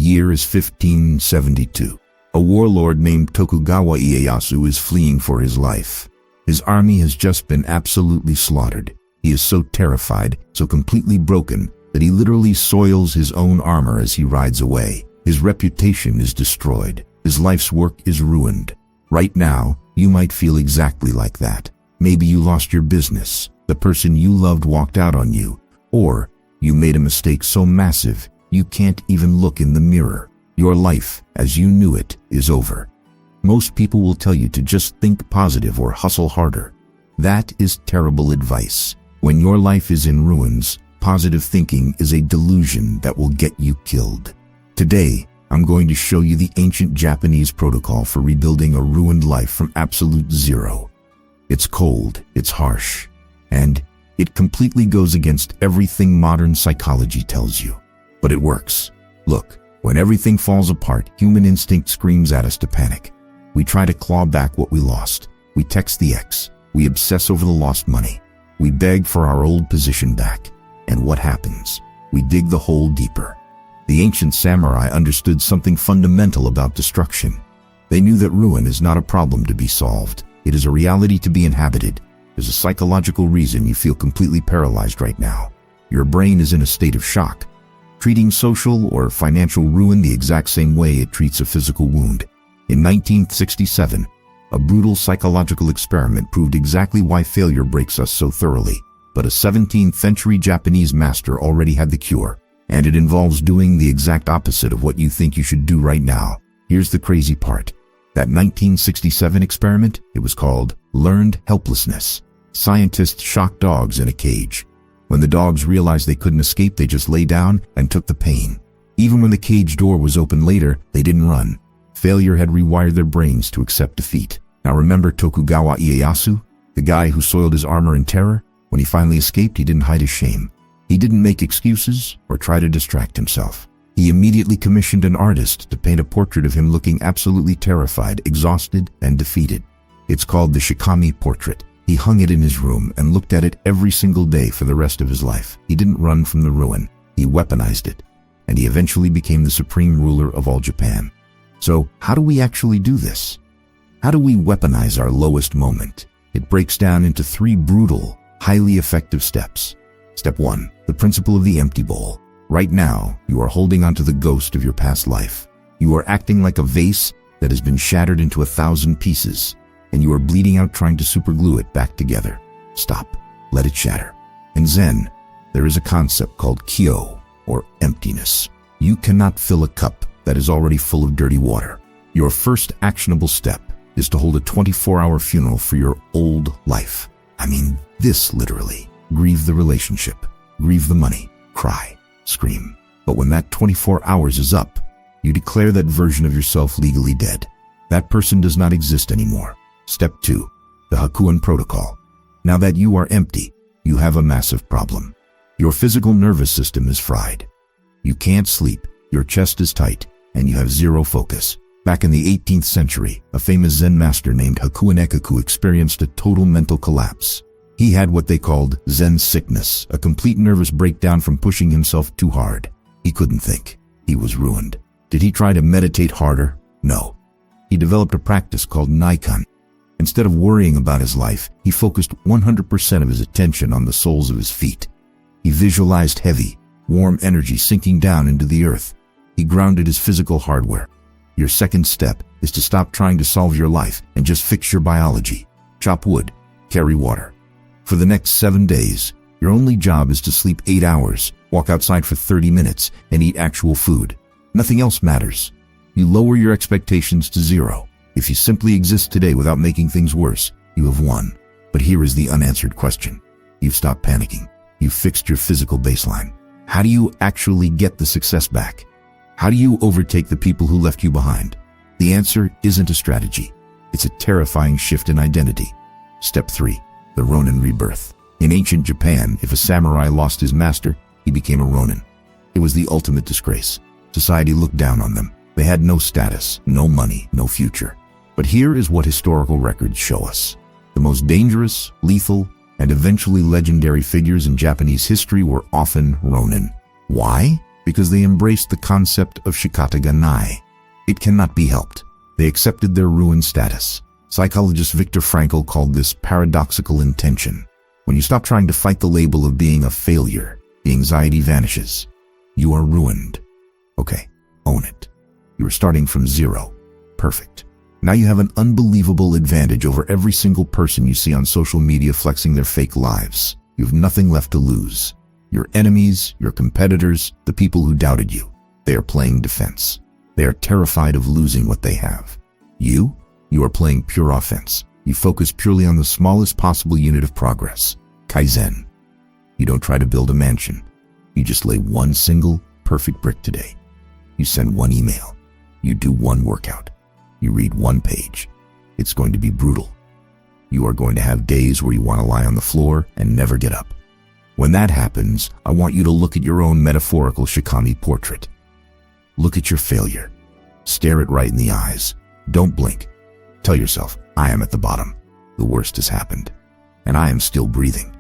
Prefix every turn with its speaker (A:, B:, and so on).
A: year is 1572. A warlord named Tokugawa Ieyasu is fleeing for his life. His army has just been absolutely slaughtered. He is so terrified, so completely broken, that he literally soils his own armor as he rides away. His reputation is destroyed. His life's work is ruined. Right now, you might feel exactly like that. Maybe you lost your business, the person you loved walked out on you, or you made a mistake so massive you can't even look in the mirror. Your life, as you knew it, is over. Most people will tell you to just think positive or hustle harder. That is terrible advice. When your life is in ruins, positive thinking is a delusion that will get you killed. Today, I'm going to show you the ancient Japanese protocol for rebuilding a ruined life from absolute zero. It's cold, it's harsh, and it completely goes against everything modern psychology tells you. But it works. Look, when everything falls apart, human instinct screams at us to panic. We try to claw back what we lost. We text the ex. We obsess over the lost money. We beg for our old position back. And what happens? We dig the hole deeper. The ancient samurai understood something fundamental about destruction. They knew that ruin is not a problem to be solved. It is a reality to be inhabited. There's a psychological reason you feel completely paralyzed right now. Your brain is in a state of shock, treating social or financial ruin the exact same way it treats a physical wound. In 1967, a brutal psychological experiment proved exactly why failure breaks us so thoroughly. But a 17th century Japanese master already had the cure, and it involves doing the exact opposite of what you think you should do right now. Here's the crazy part. That 1967 experiment, it was called learned helplessness. Scientists shocked dogs in a cage. When the dogs realized they couldn't escape, they just lay down and took the pain. Even when the cage door was open later, they didn't run. Failure had rewired their brains to accept defeat. Now remember Tokugawa Ieyasu, the guy who soiled his armor in terror? When he finally escaped, he didn't hide his shame. He didn't make excuses or try to distract himself. He immediately commissioned an artist to paint a portrait of him looking absolutely terrified, exhausted, and defeated. It's called the Shikami portrait. He hung it in his room and looked at it every single day for the rest of his life. He didn't run from the ruin. He weaponized it, and he eventually became the supreme ruler of all Japan. So, how do we actually do this? How do we weaponize our lowest moment? It breaks down into 3 brutal, highly effective steps. Step 1, the principle of the empty bowl. Right now, you are holding onto the ghost of your past life. You are acting like a vase that has been shattered into 1,000 pieces, and you are bleeding out trying to superglue it back together. Stop. Let it shatter. In Zen, there is a concept called kyo, or emptiness. You cannot fill a cup that is already full of dirty water. Your first actionable step is to hold a 24-hour funeral for your old life. I mean, this literally. Grieve the relationship, grieve the money, cry, scream. But when that 24 hours is up, you declare that version of yourself legally dead. That person does not exist anymore. Step 2, the Hakuin protocol. Now that you are empty, you have a massive problem. Your physical nervous system is fried. You can't sleep, your chest is tight, and you have zero focus. Back in the 18th century, a famous Zen master named Hakuin Ekaku experienced a total mental collapse. He had what they called Zen Sickness, a complete nervous breakdown from pushing himself too hard. He couldn't think. He was ruined. Did he try to meditate harder? No. He developed a practice called Naikan. Instead of worrying about his life, he focused 100% of his attention on the soles of his feet. He visualized heavy, warm energy sinking down into the earth. He grounded his physical hardware. Your second step is to stop trying to solve your life and just fix your biology. Chop wood, carry water. For the next 7 days, your only job is to sleep 8 hours, walk outside for 30 minutes, and eat actual food. Nothing else matters. You lower your expectations to 0. If you simply exist today without making things worse, you have won. But here is the unanswered question. You've stopped panicking. You've fixed your physical baseline. How do you actually get the success back? How do you overtake the people who left you behind? The answer isn't a strategy. It's a terrifying shift in identity. Step 3. The Ronin rebirth. In ancient Japan, if a samurai lost his master, he became a Ronin. It was the ultimate disgrace. Society looked down on them. They had no status, no money, no future. But here is what historical records show us. The most dangerous, lethal, and eventually legendary figures in Japanese history were often Ronin. Why? Because they embraced the concept of shikata ga nai. It cannot be helped. They accepted their ruined status. Psychologist Viktor Frankl called this paradoxical intention. When you stop trying to fight the label of being a failure, the anxiety vanishes. You are ruined. Okay, own it. You are starting from zero. Perfect. Now you have an unbelievable advantage over every single person you see on social media flexing their fake lives. You have nothing left to lose. Your enemies, your competitors, the people who doubted you, they are playing defense. They are terrified of losing what they have. You are playing pure offense. You focus purely on the smallest possible unit of progress. Kaizen. You don't try to build a mansion. You just lay one single, perfect brick today. You send one email. You do one workout. You read one page. It's going to be brutal. You are going to have days where you want to lie on the floor and never get up. When that happens, I want you to look at your own metaphorical Shikami portrait. Look at your failure. Stare it right in the eyes. Don't blink. Tell yourself, I am at the bottom. The worst has happened. And I am still breathing.